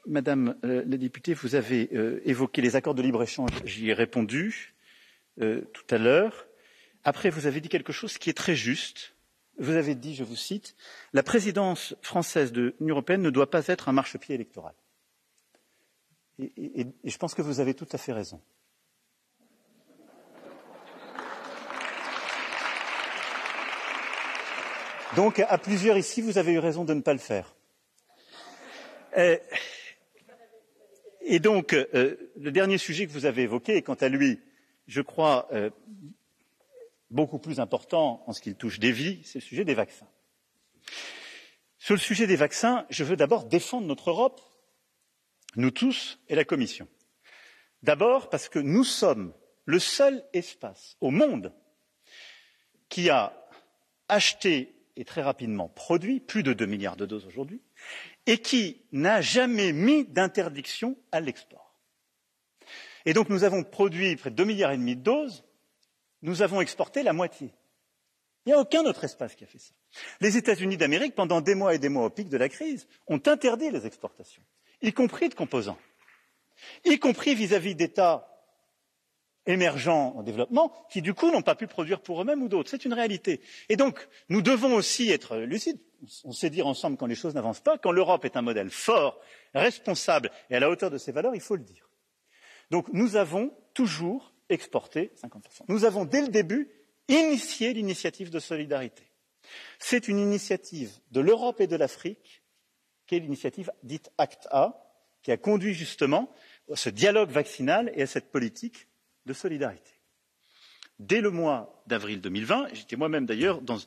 Madame la députée, vous avez évoqué les accords de libre-échange. J'y ai répondu tout à l'heure. Après, vous avez dit quelque chose qui est très juste. Vous avez dit, je vous cite, « La présidence française de l'Union européenne ne doit pas être un marchepied électoral ». Et je pense que vous avez tout à fait raison. Donc, à plusieurs ici, vous avez eu raison de ne pas le faire. Et donc, le dernier sujet que vous avez évoqué est, quant à lui, je crois, beaucoup plus important en ce qu'il touche des vies, c'est le sujet des vaccins. Sur le sujet des vaccins, je veux d'abord défendre notre Europe, nous tous et la Commission. D'abord parce que nous sommes le seul espace au monde qui a acheté et très rapidement produit plus de 2 milliards de doses aujourd'hui et qui n'a jamais mis d'interdiction à l'export. Et donc nous avons produit près de 2,5 milliards de doses, nous avons exporté la moitié. Il n'y a aucun autre espace qui a fait ça. Les États-Unis d'Amérique, pendant des mois et des mois au pic de la crise, ont interdit les exportations, y compris de composants, y compris vis-à-vis d'États émergents en développement qui, du coup, n'ont pas pu produire pour eux-mêmes ou d'autres. C'est une réalité. Et donc, nous devons aussi être lucides. On sait dire ensemble quand les choses n'avancent pas. Quand l'Europe est un modèle fort, responsable et à la hauteur de ses valeurs, il faut le dire. Donc, nous avons toujours exporté 50%. Nous avons, dès le début, initié l'initiative de solidarité. C'est une initiative de l'Europe et de l'Afrique, qui est l'initiative dite ACT-A, qui a conduit justement à ce dialogue vaccinal et à cette politique de solidarité. Dès le mois d'avril 2020, j'étais moi-même d'ailleurs dans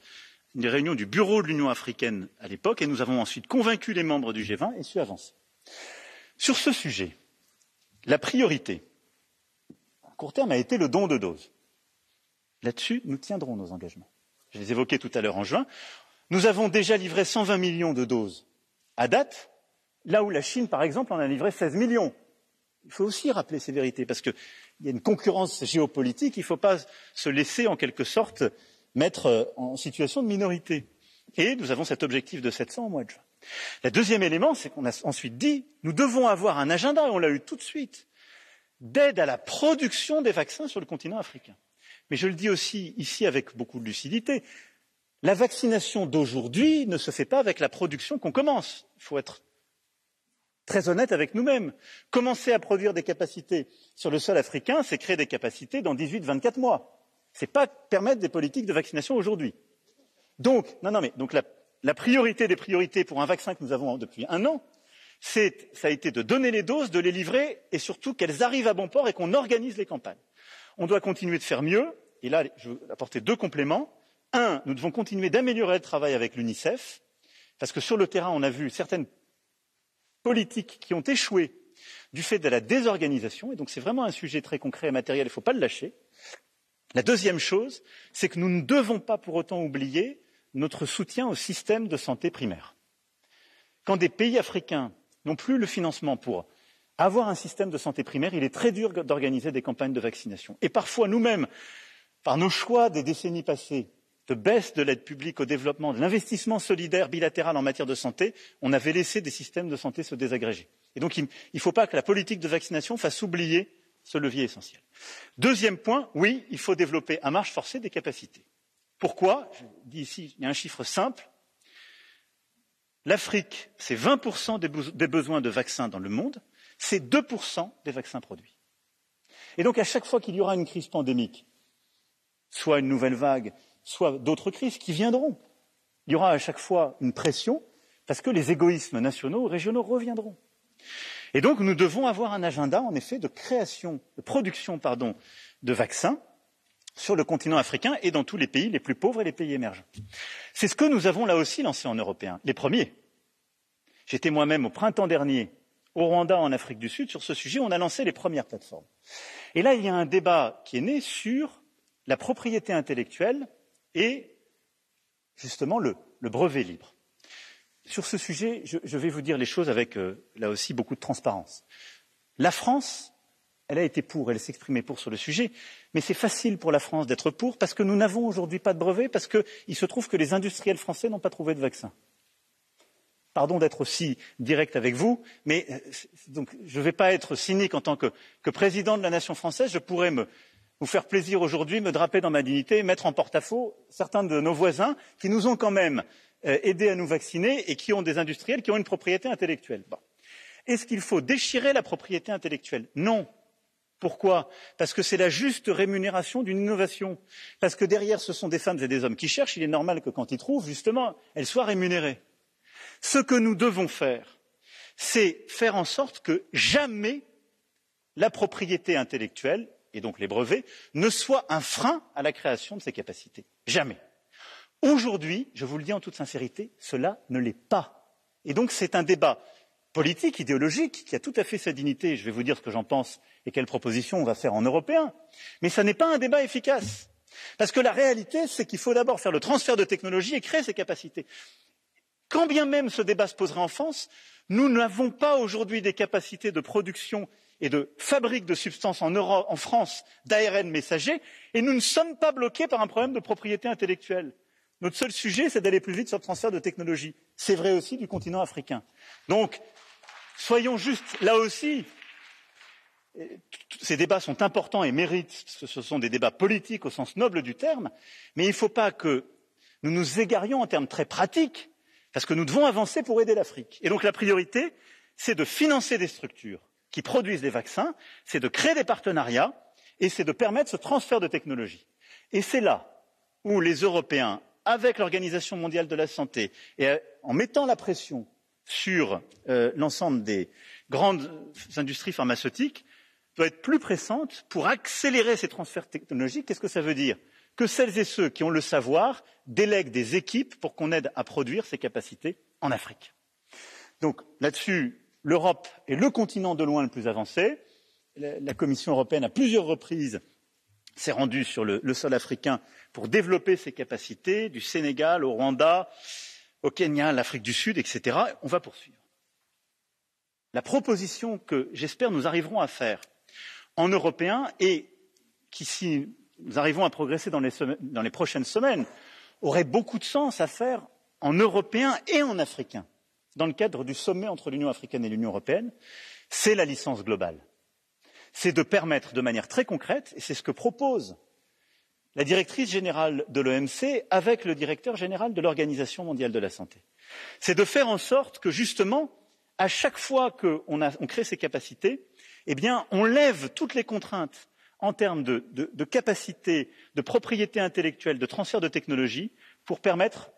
une réunion du bureau de l'Union africaine à l'époque, et nous avons ensuite convaincu les membres du G20 et su avancer. Sur ce sujet, la priorité, à court terme, a été le don de doses. Là-dessus, nous tiendrons nos engagements. Je les évoquais tout à l'heure en juin. Nous avons déjà livré 120 millions de doses à date, là où la Chine, par exemple, en a livré 16 millions. Il faut aussi rappeler ces vérités, parce qu'il y a une concurrence géopolitique, il ne faut pas se laisser, en quelque sorte, mettre en situation de minorité. Et nous avons cet objectif de 700 au mois de juin. Le deuxième élément, c'est qu'on a ensuite dit, nous devons avoir un agenda, et on l'a eu tout de suite, d'aide à la production des vaccins sur le continent africain. Mais je le dis aussi ici avec beaucoup de lucidité, la vaccination d'aujourd'hui ne se fait pas avec la production qu'on commence. Il faut être très honnête avec nous-mêmes. Commencer à produire des capacités sur le sol africain, c'est créer des capacités dans 18-24 mois. Ce n'est pas permettre des politiques de vaccination aujourd'hui. Donc, la priorité des priorités pour un vaccin que nous avons depuis 1 an, ça a été de donner les doses, de les livrer et surtout qu'elles arrivent à bon port et qu'on organise les campagnes. On doit continuer de faire mieux, et là, je veux apporter 2 compléments. 1, nous devons continuer d'améliorer le travail avec l'UNICEF, parce que sur le terrain, on a vu certaines politiques qui ont échoué du fait de la désorganisation, et donc c'est vraiment un sujet très concret et matériel, il ne faut pas le lâcher. La deuxième chose, c'est que nous ne devons pas pour autant oublier notre soutien au système de santé primaire. Quand des pays africains n'ont plus le financement pour avoir un système de santé primaire, il est très dur d'organiser des campagnes de vaccination. Et parfois, nous-mêmes, par nos choix des décennies passées, de baisse de l'aide publique au développement, de l'investissement solidaire bilatéral en matière de santé, on avait laissé des systèmes de santé se désagréger. Et donc, il ne faut pas que la politique de vaccination fasse oublier ce levier essentiel. Deuxième point, oui, il faut développer à marche forcée des capacités. Pourquoi? Je dis ici, il y a un chiffre simple. L'Afrique, c'est 20% des besoins de vaccins dans le monde, c'est 2% des vaccins produits. Et donc, à chaque fois qu'il y aura une crise pandémique, soit une nouvelle vague, soit d'autres crises qui viendront, il y aura à chaque fois une pression parce que les égoïsmes nationaux ou régionaux reviendront. Et donc, nous devons avoir un agenda, en effet, de production de vaccins sur le continent africain et dans tous les pays les plus pauvres et les pays émergents. C'est ce que nous avons là aussi lancé en Européens, les premiers. J'étais moi-même au printemps dernier au Rwanda, en Afrique du Sud, sur ce sujet, on a lancé les premières plateformes. Et là, il y a un débat qui est né sur la propriété intellectuelle et justement le brevet libre. Sur ce sujet, je vais vous dire les choses avec, là aussi, beaucoup de transparence. La France, elle a été pour, elle s'exprimait pour sur le sujet, mais c'est facile pour la France d'être pour parce que nous n'avons aujourd'hui pas de brevet, parce qu'il se trouve que les industriels français n'ont pas trouvé de vaccin. Pardon d'être aussi direct avec vous, mais donc, je ne vais pas être cynique en tant que président de la nation française. Je pourrais vous faire plaisir aujourd'hui, me draper dans ma dignité et mettre en porte-à-faux certains de nos voisins qui nous ont quand même aidés à nous vacciner et qui ont des industriels qui ont une propriété intellectuelle. Bon. Est-ce qu'il faut déchirer la propriété intellectuelle? Non. Pourquoi? Parce que c'est la juste rémunération d'une innovation. Parce que derrière, ce sont des femmes et des hommes qui cherchent. Il est normal que quand ils trouvent, justement, elles soient rémunérées. Ce que nous devons faire, c'est faire en sorte que jamais la propriété intellectuelle, et donc les brevets, ne soit un frein à la création de ces capacités. Jamais. Aujourd'hui, je vous le dis en toute sincérité, cela ne l'est pas. Et donc c'est un débat politique, idéologique, qui a tout à fait sa dignité. Je vais vous dire ce que j'en pense et quelles propositions on va faire en européen. Mais ça n'est pas un débat efficace. Parce que la réalité, c'est qu'il faut d'abord faire le transfert de technologie et créer ces capacités. Quand bien même ce débat se poserait en France, nous n'avons pas aujourd'hui des capacités de production et de fabrique de substances en France d'ARN messager, et nous ne sommes pas bloqués par un problème de propriété intellectuelle. Notre seul sujet, c'est d'aller plus vite sur le transfert de technologie. C'est vrai aussi du continent africain. Donc, soyons justes, là aussi, ces débats sont importants et méritent, ce sont des débats politiques au sens noble du terme, mais il ne faut pas que nous nous égarions en termes très pratiques, parce que nous devons avancer pour aider l'Afrique. Et donc la priorité, c'est de financer des structures qui produisent des vaccins, c'est de créer des partenariats et c'est de permettre ce transfert de technologie. Et c'est là où les Européens, avec l'Organisation mondiale de la santé et en mettant la pression sur l'ensemble des grandes industries pharmaceutiques, doivent être plus pressantes pour accélérer ces transferts technologiques. Qu'est-ce que ça veut dire? Que celles et ceux qui ont le savoir délèguent des équipes pour qu'on aide à produire ces capacités en Afrique. Donc là-dessus, l'Europe est le continent de loin le plus avancé. La Commission européenne, à plusieurs reprises, s'est rendue sur le sol africain pour développer ces capacités, du Sénégal au Rwanda, au Kenya, l'Afrique du Sud, etc. On va poursuivre. La proposition que j'espère nous arriverons à faire en Européens et qui, si nous arrivons à progresser dans les prochaines semaines, aurait beaucoup de sens à faire en Européens et en Africains, dans le cadre du sommet entre l'Union africaine et l'Union européenne, c'est la licence globale. C'est de permettre de manière très concrète, et c'est ce que propose la directrice générale de l'OMC avec le directeur général de l'Organisation mondiale de la santé, c'est de faire en sorte que, justement, à chaque fois qu'on crée ces capacités, eh bien, on lève toutes les contraintes en termes de capacité, de propriété intellectuelle, de transfert de technologie, pour permettre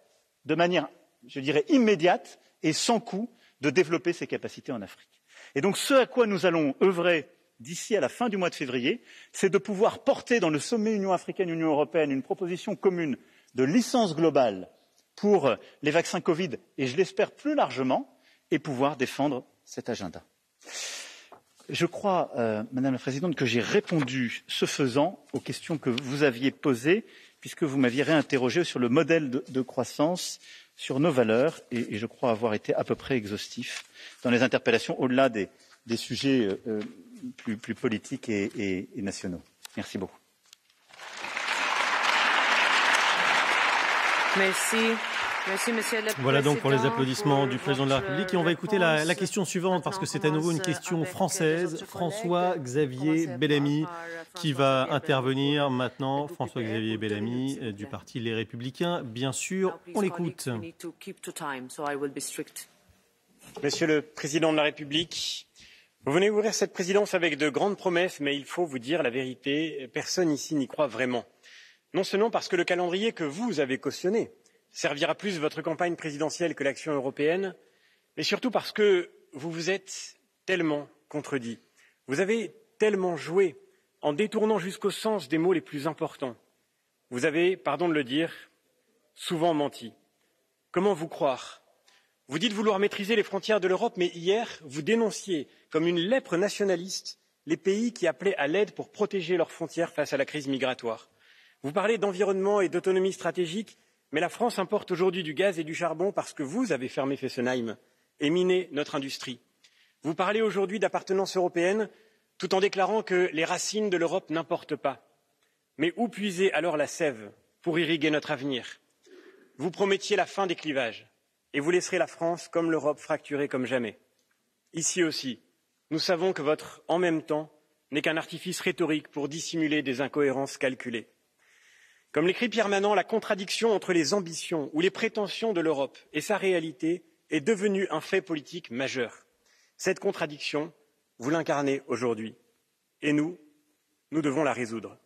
de manière, je dirais, immédiate et sans coût, de développer ces capacités en Afrique. Et donc, ce à quoi nous allons œuvrer d'ici à la fin du mois de février, c'est de pouvoir porter dans le sommet Union africaine-Union européenne une proposition commune de licence globale pour les vaccins Covid, et je l'espère plus largement, et pouvoir défendre cet agenda. Je crois, Madame la Présidente, que j'ai répondu, ce faisant, aux questions que vous aviez posées, puisque vous m'aviez réinterrogé sur le modèle de croissance, sur nos valeurs, et je crois avoir été à peu près exhaustif dans les interpellations, au-delà des sujets plus politiques et nationaux. Merci beaucoup. Merci. Merci, Monsieur le Président. Voilà donc pour les applaudissements du Président de la République. Et on va écouter la question suivante parce que c'est à nouveau une question française. François-Xavier Bellamy qui va intervenir maintenant. François-Xavier Bellamy du parti Les Républicains. Bien sûr, on l'écoute. Monsieur le Président de la République, vous venez ouvrir cette présidence avec de grandes promesses, mais il faut vous dire la vérité, personne ici n'y croit vraiment. Non seulement parce que le calendrier que vous avez cautionné servira plus votre campagne présidentielle que l'action européenne, mais surtout parce que vous vous êtes tellement contredit. Vous avez tellement joué en détournant jusqu'au sens des mots les plus importants. Vous avez, pardon de le dire, souvent menti. Comment vous croire? Vous dites vouloir maîtriser les frontières de l'Europe, mais hier, vous dénonciez comme une lèpre nationaliste les pays qui appelaient à l'aide pour protéger leurs frontières face à la crise migratoire. Vous parlez d'environnement et d'autonomie stratégique, mais la France importe aujourd'hui du gaz et du charbon parce que vous avez fermé Fessenheim et miné notre industrie. Vous parlez aujourd'hui d'appartenance européenne tout en déclarant que les racines de l'Europe n'importent pas. Mais où puiser alors la sève pour irriguer notre avenir? Vous promettiez la fin des clivages, et vous laisserez la France comme l'Europe fracturée comme jamais. Ici aussi, nous savons que votre « en même temps » n'est qu'un artifice rhétorique pour dissimuler des incohérences calculées. Comme l'écrit Pierre Manant, la contradiction entre les ambitions ou les prétentions de l'Europe et sa réalité est devenue un fait politique majeur. Cette contradiction, vous l'incarnez aujourd'hui. Et nous devons la résoudre.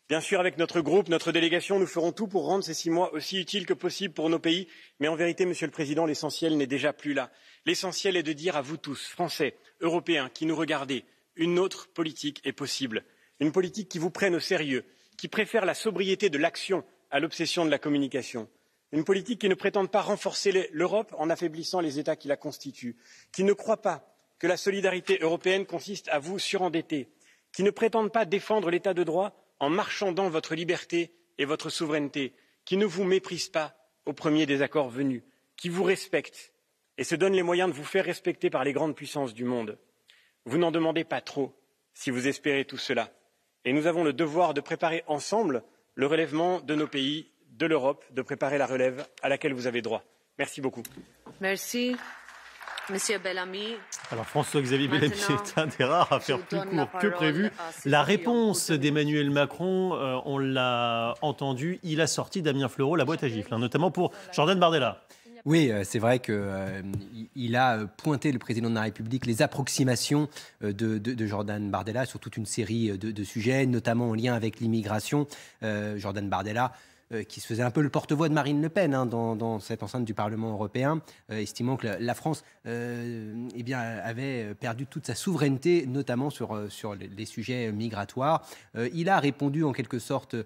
Bien sûr, avec notre groupe, notre délégation, nous ferons tout pour rendre ces 6 mois aussi utiles que possible pour nos pays. Mais en vérité, Monsieur le Président, l'essentiel n'est déjà plus là. L'essentiel est de dire à vous tous, Français, Européens, qui nous regardez, une autre politique est possible. Une politique qui vous prenne au sérieux, qui préfère la sobriété de l'action à l'obsession de la communication. Une politique qui ne prétende pas renforcer l'Europe en affaiblissant les États qui la constituent, qui ne croit pas que la solidarité européenne consiste à vous surendetter, qui ne prétende pas défendre l'état de droit en marchandant votre liberté et votre souveraineté, qui ne vous méprise pas au premier désaccord venu, qui vous respecte et se donne les moyens de vous faire respecter par les grandes puissances du monde. Vous n'en demandez pas trop si vous espérez tout cela. Et nous avons le devoir de préparer ensemble le relèvement de nos pays, de l'Europe, de préparer la relève à laquelle vous avez droit. Merci beaucoup. Merci. Monsieur Bellamy. Alors François-Xavier Bellamy est un des rares à faire plus court que prévu. La réponse d'Emmanuel Macron, on l'a entendu, il a sorti Damien Fleureau la boîte à gifles, notamment pour Jordan Bardella. Oui, c'est vrai qu'il a pointé, le président de la République, les approximations de Jordan Bardella sur toute une série de sujets, notamment en lien avec l'immigration. Jordan Bardella, qui se faisait un peu le porte-voix de Marine Le Pen dans cette enceinte du Parlement européen, estimant que la France avait perdu toute sa souveraineté, notamment sur les sujets migratoires. Il a répondu en quelque sorte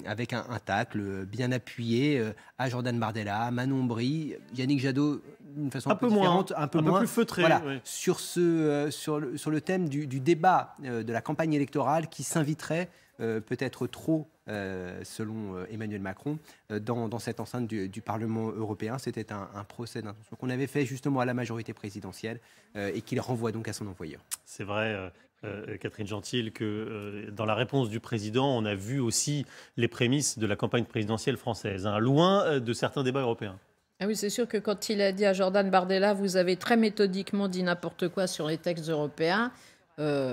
avec un tacle bien appuyé à Jordan Bardella, à Manon Bry, Yannick Jadot d'une façon un peu différente, un peu moins plus feutré. Voilà, oui. sur le thème du débat de la campagne électorale qui s'inviterait peut-être trop, selon Emmanuel Macron, dans cette enceinte du Parlement européen. C'était un procès d'intention qu'on avait fait justement à la majorité présidentielle et qu'il renvoie donc à son employeur. C'est vrai, Catherine Gentil, que dans la réponse du président, on a vu aussi les prémices de la campagne présidentielle française, loin de certains débats européens. Ah oui, c'est sûr que quand il a dit à Jordan Bardella, vous avez très méthodiquement dit n'importe quoi sur les textes européens,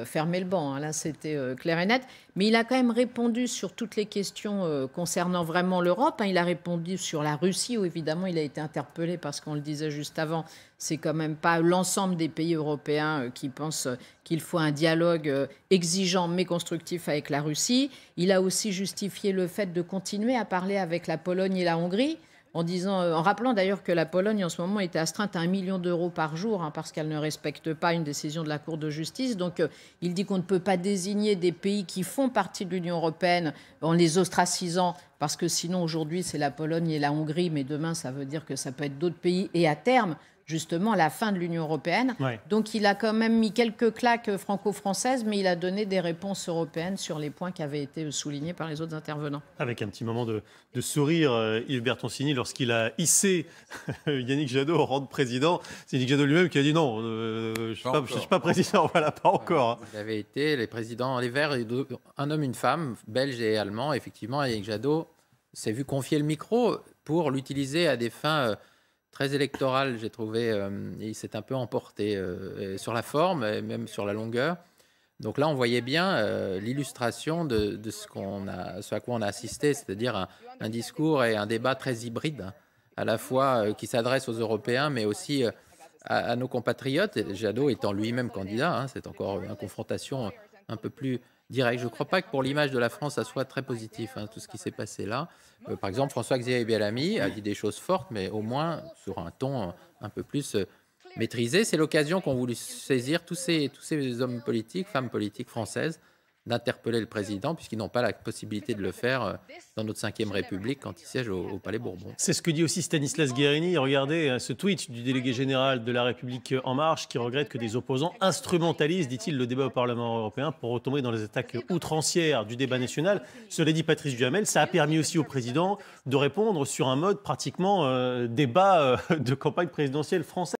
fermez le banc, là c'était clair et net. Mais il a quand même répondu sur toutes les questions concernant vraiment l'Europe. Il a répondu sur la Russie, où évidemment il a été interpellé parce qu'on le disait juste avant, c'est quand même pas l'ensemble des pays européens qui pensent qu'il faut un dialogue exigeant mais constructif avec la Russie. Il a aussi justifié le fait de continuer à parler avec la Pologne et la Hongrie, en rappelant d'ailleurs que la Pologne en ce moment était astreinte à 1 million d'euros par jour parce qu'elle ne respecte pas une décision de la Cour de justice. Donc il dit qu'on ne peut pas désigner des pays qui font partie de l'Union européenne en les ostracisant parce que sinon aujourd'hui c'est la Pologne et la Hongrie, mais demain ça veut dire que ça peut être d'autres pays et à terme justement la fin de l'Union européenne. Ouais. Donc il a quand même mis quelques claques franco-françaises, mais il a donné des réponses européennes sur les points qui avaient été soulignés par les autres intervenants. Avec un petit moment de sourire, Yves Bertoncini, lorsqu'il a hissé Yannick Jadot au rang de président. C'est Yannick Jadot lui-même qui a dit non, je ne suis pas président, voilà, pas encore. Il avait été les présidents, les Verts, un homme, une femme, belge et allemand. Effectivement, Yannick Jadot s'est vu confier le micro pour l'utiliser à des fins très électoral, j'ai trouvé. Il s'est un peu emporté sur la forme et même sur la longueur. Donc là, on voyait bien l'illustration de ce à quoi on a assisté, c'est-à-dire un discours et un débat très hybride, à la fois qui s'adresse aux Européens, mais aussi à nos compatriotes. Et Jadot étant lui-même candidat, c'est encore une confrontation un peu plus directe. Je ne crois pas que pour l'image de la France, ça soit très positif, tout ce qui s'est passé là. Par exemple, François-Xavier Bellamy a dit des choses fortes, mais au moins sur un ton un peu plus maîtrisé. C'est l'occasion qu'ont voulu saisir tous ces hommes politiques, femmes politiques françaises, d'interpeller le président, puisqu'ils n'ont pas la possibilité de le faire dans notre 5e République quand il siège au Palais Bourbon. C'est ce que dit aussi Stanislas Guerini. Regardez ce tweet du délégué général de La République En Marche qui regrette que des opposants instrumentalisent, dit-il, le débat au Parlement européen pour retomber dans les attaques outrancières du débat national. Cela dit Patrice Duhamel, ça a permis aussi au président de répondre sur un mode pratiquement débat de campagne présidentielle française.